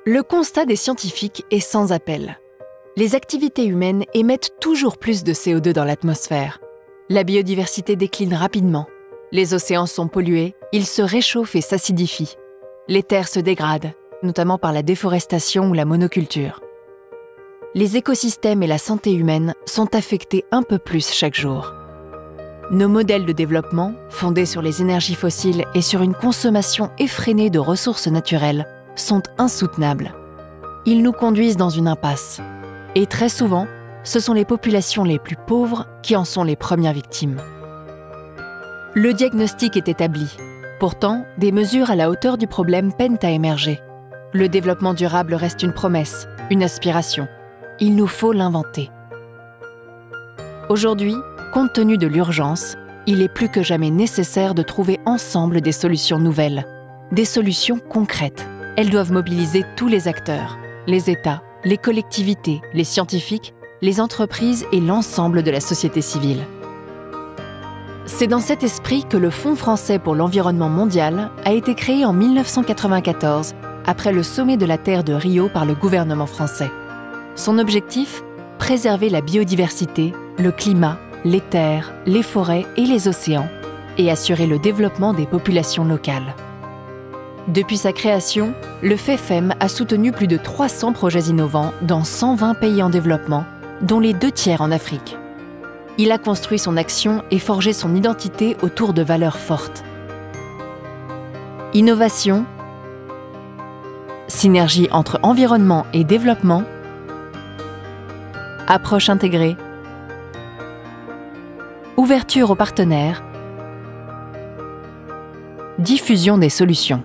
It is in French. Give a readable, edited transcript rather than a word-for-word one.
Le constat des scientifiques est sans appel. Les activités humaines émettent toujours plus de CO2 dans l'atmosphère. La biodiversité décline rapidement. Les océans sont pollués, ils se réchauffent et s'acidifient. Les terres se dégradent, notamment par la déforestation ou la monoculture. Les écosystèmes et la santé humaine sont affectés un peu plus chaque jour. Nos modèles de développement, fondés sur les énergies fossiles et sur une consommation effrénée de ressources naturelles, sont insoutenables. Ils nous conduisent dans une impasse. Et très souvent, ce sont les populations les plus pauvres qui en sont les premières victimes. Le diagnostic est établi. Pourtant, des mesures à la hauteur du problème peinent à émerger. Le développement durable reste une promesse, une aspiration. Il nous faut l'inventer. Aujourd'hui, compte tenu de l'urgence, il est plus que jamais nécessaire de trouver ensemble des solutions nouvelles, des solutions concrètes. Elles doivent mobiliser tous les acteurs, les États, les collectivités, les scientifiques, les entreprises et l'ensemble de la société civile. C'est dans cet esprit que le Fonds français pour l'environnement mondial a été créé en 1994, après le sommet de la Terre de Rio par le gouvernement français. Son objectif ? Préserver la biodiversité, le climat, les terres, les forêts et les océans, et assurer le développement des populations locales. Depuis sa création, le FEFEM a soutenu plus de 300 projets innovants dans 120 pays en développement, dont les 2/3 en Afrique. Il a construit son action et forgé son identité autour de valeurs fortes. Innovation, synergie entre environnement et développement, approche intégrée, ouverture aux partenaires, diffusion des solutions.